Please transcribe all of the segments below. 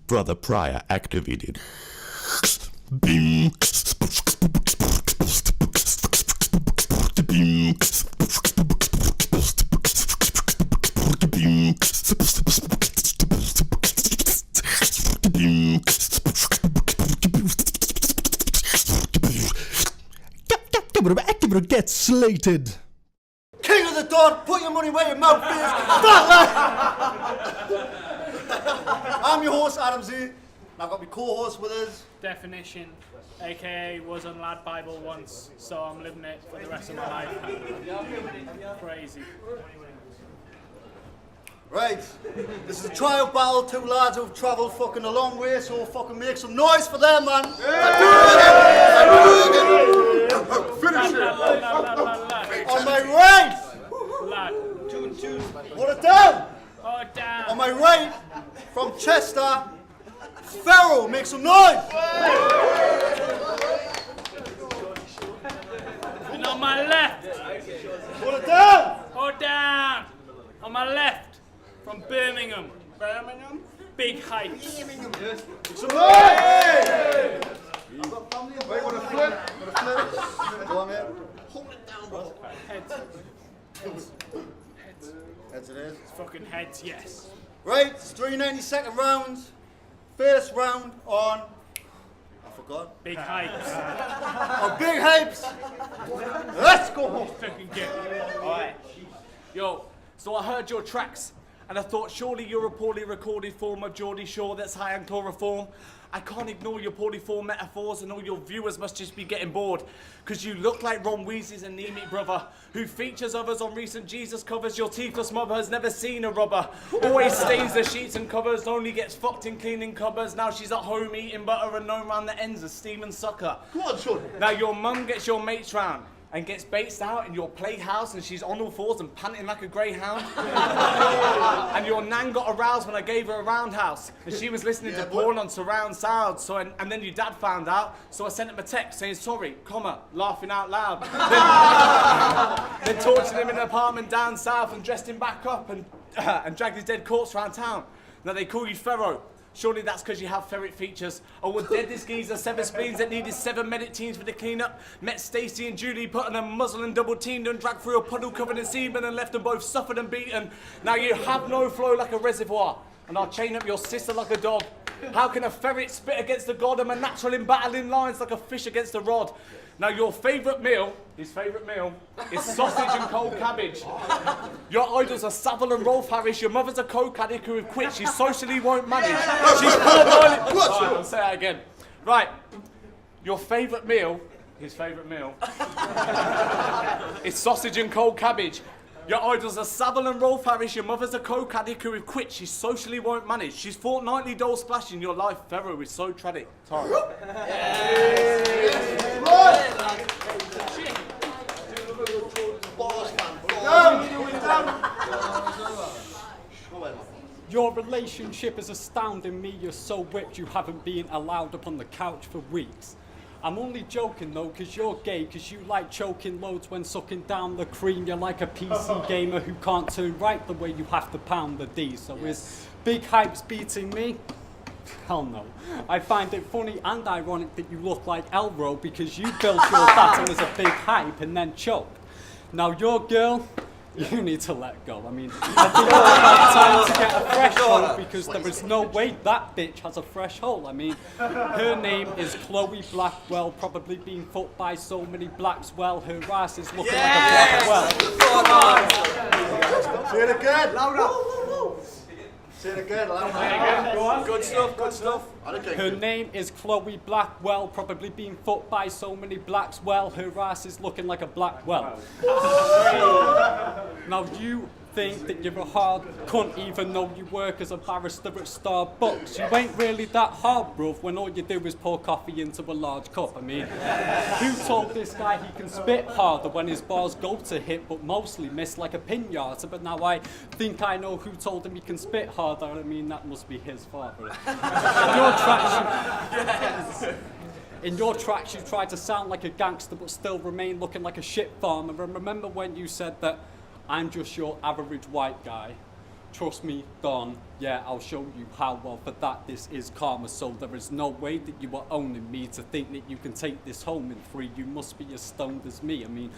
Brother Pryor activated. Beam. Get slated. King of the Dawn, put your money where your mouth is. I'm your host, Adam Z. And I've got my co-host with us. Definition, aka was on Lad Bible once, so I'm living it for the rest of my life. Crazy. Right, this is a trial battle. Two lads who've travelled fucking a long way, so fucking make some noise for them, man. Finish it. On my right, Lad. hold it down. Oh, damn. On my right, from Chester, Ferro, make some noise. And on my left, Hold it down. oh, down. On my left, from Birmingham. Birmingham? Big heights. Make some noise. Wait, what a flip. Go on, mate. Hold it down, bro. Heads. Heads it is. It's fucking heads, yes. Right, it's 3 90-second rounds. First round on, I forgot. Big heights. On big hypes. Let's go. Fucking get Alright. Yo, so I heard your tracks, and I thought surely you're a poorly recorded form of Geordie Shore that's high on chloroform. I can't ignore your poorly formed metaphors, and all your viewers must just be getting bored. Cause you look like Ron Weasley's anemic brother, who features others on recent Jesus covers. Your teethless mother has never seen a rubber. Always stains the sheets and covers, only gets fucked in cleaning cupboards. Now she's at home eating butter and known round the ends as steaming sucker. Go on, son. Now your mum gets your mates round and gets based out in your playhouse, and she's on all fours and panting like a greyhound. And your nan got aroused when I gave her a roundhouse, and she was listening to porn on surround sound. So and then your dad found out, so I sent him a text saying sorry, comma, laughing out loud. Then tortured him in an apartment down south and dressed him back up and dragged his dead corpse around town. Now they call you Ferro. Surely that's because you have ferret features. I would dead this geezer, 7 spleens that needed 7 medic teams for the cleanup. Met Stacey and Julie, put on a muzzle and double teamed and dragged through a puddle covered in semen and left them both suffered and beaten. Now you have no flow like a reservoir, and I'll chain up your sister like a dog. How can a ferret spit against a god? I'm a natural in battling lines like a fish against a rod. Now your favourite meal, his favourite meal, is sausage and cold cabbage. Your idols are Savile and Rolf Harris. Your mother's a coke addict who have quit. She socially won't manage. She's Right, I'll say that again. Right, your favourite meal, his favourite meal, is sausage and cold cabbage. Your idols are Savile and Rolf Harris. Your mother's a coke addict who have quit. She socially won't manage. She's fortnightly dole splashing. Your life, Ferro, is so tragic. Time. Your relationship is astounding me. You're so whipped you haven't been allowed up on the couch for weeks. I'm only joking though, cause you're gay, cause you like choking loads when sucking down the cream. You're like a PC gamer who can't turn right the way you have to pound the D. So is Big Hype's beating me? Hell no. I find it funny and ironic that you look like Elro because you built your battle as a big hype and then choked. Now your girl, you need to let go. I mean, I think it's about time to get a fresh hole because there is no way that bitch has a fresh hole. I mean, her name is Chloe Blackwell, probably being fucked by so many blacks. Well, her ass is looking like a Blackwell. Say it again. Louder. Say it again. Louder. Go on. Good stuff, good stuff. Her name is Chloe Blackwell, probably being fucked by so many blacks. Well, her ass is looking like a Blackwell. Now you think that you're a hard cunt even though you work as a barrister at Starbucks. You ain't really that hard, bruv, when all you do is pour coffee into a large cup. I mean, who told this guy he can spit harder when his bars go to hit but mostly miss like a pinata? But now I think I know who told him he can spit harder. I mean, that must be his father. In your tracks, you tried to sound like a gangster but still remain looking like a shit farmer. And remember when you said that I'm just your average white guy? Trust me, Don, yeah, I'll show you how. Well, for that, this is karma, so there is no way that you are owning me. To think that you can take this home in 3, you must be as stoned as me. I mean,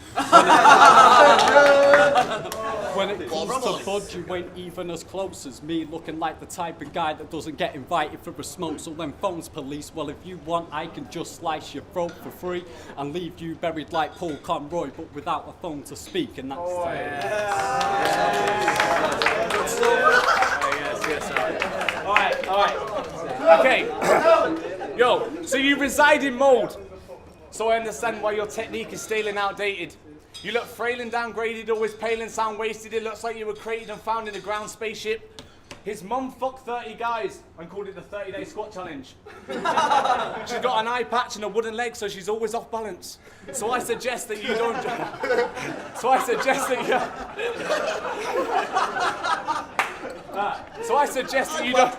when it comes to Bud, you ain't even as close as me, looking like the type of guy that doesn't get invited for a smoke, so then phones police. Well, if you want, I can just slice your throat for free and leave you buried like Paul Conroy, but without a phone to speak, and that's Alright. Okay. Yo, so you reside in mold. So I understand why your technique is stale and outdated. You look frail and downgraded, always pale and sound wasted. It looks like you were created and found in a ground spaceship. His mum fucked 30 guys and called it the 30-day squat challenge. She's got an eye patch and a wooden leg, so she's always off balance. So I suggest that you don't... So I suggest that you don't...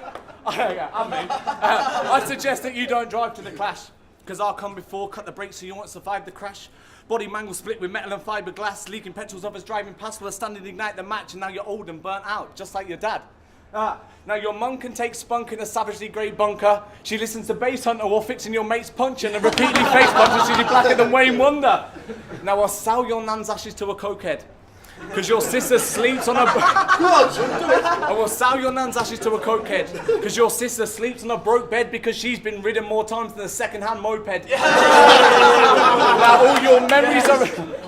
I suggest that you don't drive to the clash, because I'll come before, cut the brakes so you won't survive the crash. Body mangle split with metal and fiberglass, leaking petrol's others driving past with a standard ignite the match, and now you're old and burnt out, just like your dad. Now your mum can take spunk in a savagely grey bunker. She listens to Bass Hunter while fixing your mate's punch and repeatedly face punches till you're blacker than Wayne Wonder. Now I'll sell your nan's ashes to a cokehead, because your sister sleeps on a... I will sell your nan's ashes to a cokehead, because your sister sleeps on a broke bed because she's been ridden more times than a second-hand moped. Now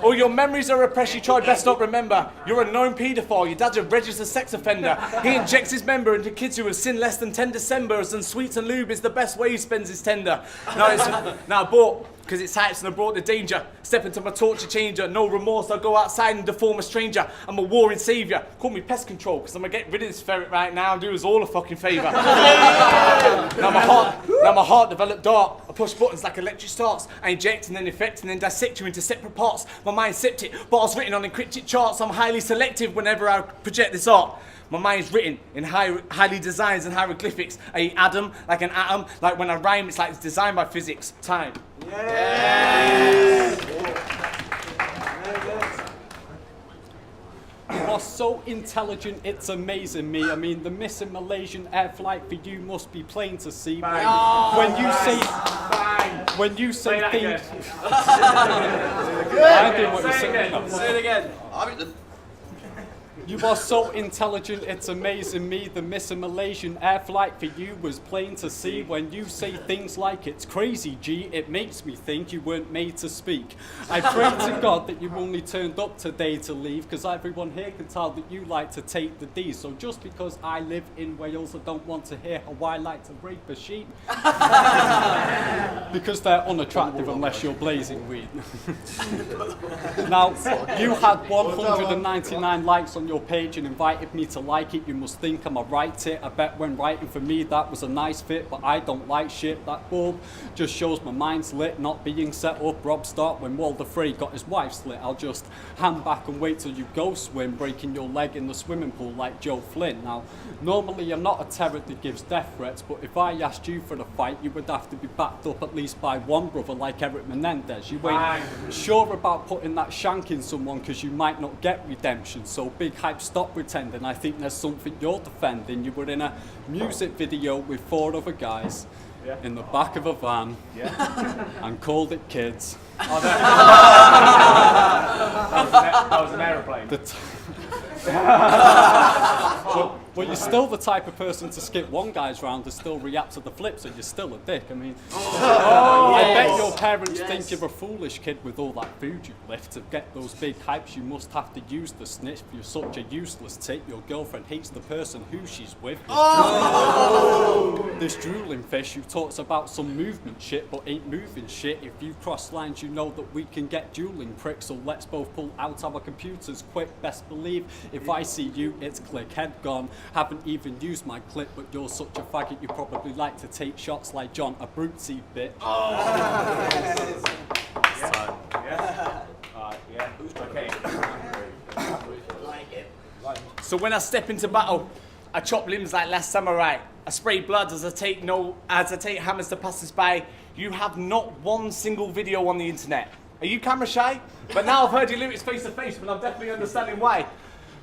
all your memories are repressed, you try best not remember. You're a known paedophile, your dad's a registered sex offender. He injects his member into kids who have sinned less than 10 Decembers, and sweets and lube is the best way he spends his tender. Now I bought, because it's heights and I brought the danger. Step into my torture changer, no remorse, I'll go outside and deform a stranger. I'm a warring saviour, call me pest control, because I'm gonna get rid of this ferret right now and do us all a fucking favour. Now my heart developed dark, I push buttons like electric starts. I inject and then infect and then dissect you into separate parts. My mind septic, bottles written on encrypted charts. I'm highly selective whenever I project this art. My mind's written in highly designs and hieroglyphics. I eat Adam like an atom, like when I rhyme it's like it's designed by physics. Time. You are so intelligent, it's amazing me. I mean, the missing Malaysian air flight for you must be plain to see. When you say things... I didn't what you're saying. Say it again. You are so intelligent, it's amazing me. The missing Malaysian air flight for you was plain to see. When you say things like it's crazy, G, it makes me think you weren't made to speak. I pray to God that you only turned up today to leave, because everyone here can tell that you like to take the D. So just because I live in Wales, I don't want to hear how I like to rape a sheep. Because they're unattractive unless you're blazing weed. Now, you had 199 likes on your page and invited me to like it. You must think I'm a right tit. I bet when writing for me that was a nice fit, but I don't like shit. That bulb just shows my mind's lit, not being set up. Rob Stark when Walder Frey got his wife slit. I'll just hand back and wait till you go swim, breaking your leg in the swimming pool like Joe Flynn. Now, normally I'm not a terror that gives death threats, but if I asked you for a fight, you would have to be backed up at least by one brother like Eric Menendez. You ain't sure about putting that shank in someone because you might not get redemption. So big hype, stop pretending. I think there's something you're defending. You were in a music video with 4 other guys in the back of a van and called it Kids. Oh, that was an aeroplane. Well, you're still the type of person to skip one guy's round and still react to the flip, so you're still a dick. I mean, I bet your parents think you're a foolish kid with all that food you lift. To get those big hypes, you must have to use the snitch. You're such a useless tit. Your girlfriend hates the person who she's with. This drooling fish who talks about some movement shit but ain't moving shit. If you cross lines, you know that we can get dueling pricks, so let's both pull out our computers quick. Best believe if I see you, it's click. Head gone. Haven't even used my clip, but you're such a faggot you probably like to take shots like John, a brutesy bitch. So when I step into battle, I chop limbs like last samurai. I spray blood as I take hammers to pass us by. You have not one single video on the internet. Are you camera shy? But now I've heard your lyrics face to face, but I'm definitely understanding why.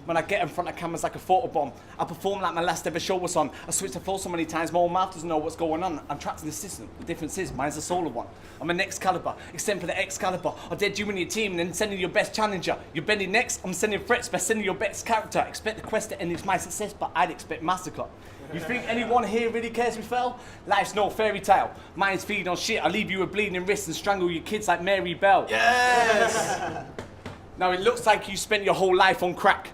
When I get in front of cameras like a photobomb, I perform like my last ever show was on. I switch the flow so many times, my own mouth doesn't know what's going on. I'm trapped in the system. The difference is, mine's a solo one. I'm an Excalibur, extend for the Excalibur. I dead you and your team, and then sending your best challenger. You're bending next, I'm sending threats by sending your best character. Expect the quest to end is my success, but I'd expect massacre. You think anyone here really cares we fell? Life's no fairy tale. Mine's feeding on shit. I'll leave you with bleeding wrists and strangle your kids like Mary Bell. Yes! Now it looks like you spent your whole life on crack.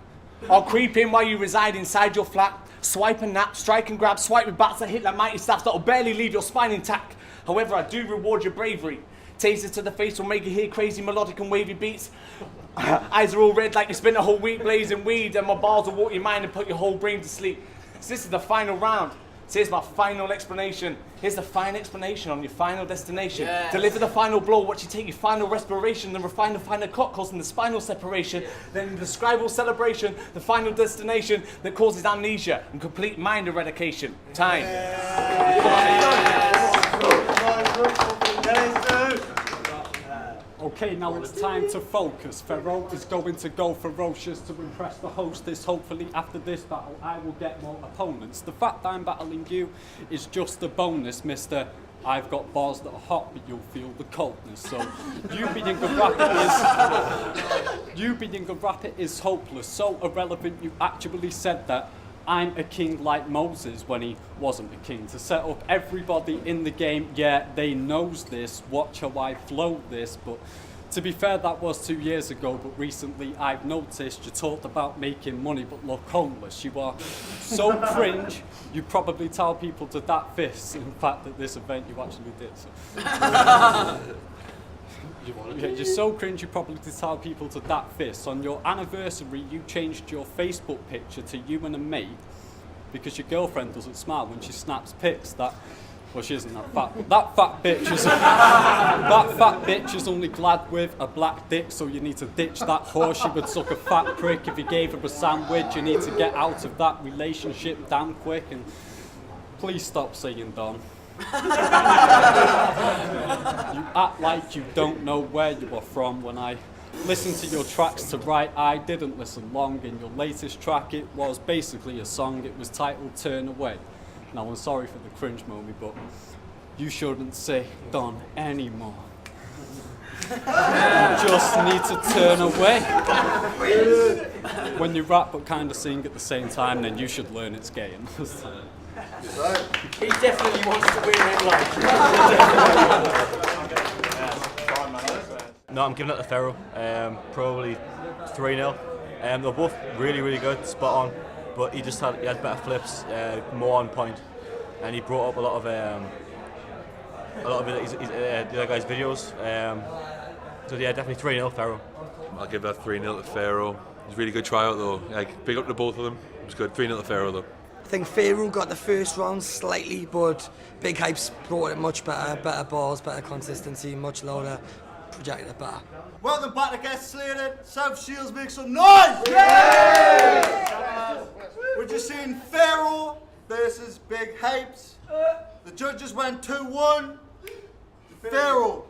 I'll creep in while you reside inside your flat. Swipe and nap, strike and grab, swipe with bats that hit like mighty staffs that'll barely leave your spine intact. However, I do reward your bravery. Tasers to the face will make you hear crazy melodic and wavy beats. Eyes are all red like you spent a whole week blazing weed, and my bars will walk your mind and put your whole brain to sleep. So this is the final round. So here's my final explanation. Here's the fine explanation on your final destination. Yes. Deliver the final blow, watch you take your final respiration, then refine the final cut causing the spinal separation, then the scribal celebration, the final destination that causes amnesia and complete mind eradication. Time. Okay, now it's time to focus. Ferro is going to go ferocious to impress the hostess. Hopefully after this battle I will get more opponents. The fact I'm battling you is just a bonus, mister. I've got bars that are hot, but you'll feel the coldness. So you being a rapper is hopeless. So irrelevant you actually said that. I'm a king like Moses when he wasn't a king. To set up everybody in the game, yeah, they knows this. Watch how I flow this. But to be fair, that was 2 years ago. But recently I've noticed you talked about making money but look homeless. You are so cringe, you probably tell people to that fist. In fact, at this event you actually did. So. You're so cringe you probably tell people to that fist. On your anniversary you changed your Facebook picture to you and a mate because your girlfriend doesn't smile when she snaps pics. Well, she isn't that fat, but that fat bitch is only glad with a black dick, so you need to ditch that whore. She would suck a fat prick if you gave her a sandwich. You need to get out of that relationship damn quick, and please stop saying Don. You act like you don't know where you are from. When I listened to your tracks to write, I didn't listen long. In your latest track it was basically a song. It was titled Turn Away. Now I'm sorry for the cringe moment, but you shouldn't say Don anymore. You just need to turn away. When you rap but kind of sing at the same time, then you should learn it's gay. He definitely wants to win in life. No, I'm giving it to Ferro. Probably 3-0. They're both really, really good, spot on. But he had better flips, more on point, and he brought up a lot of the other guys' videos. So yeah, definitely 3-0 Ferro. I'll give that 3-0 to Ferro. It was a really good tryout though. Like, big up to both of them. It was good. 3-0 to Ferro though. I think Ferro got the first round slightly, but Big Hype's brought it much better balls, better consistency, much louder, projected it better. Welcome back to Get Slated. South Shields, make some noise! Yeah! We're just seeing Ferro versus Big Hypes. The judges went 2-1. Ferro.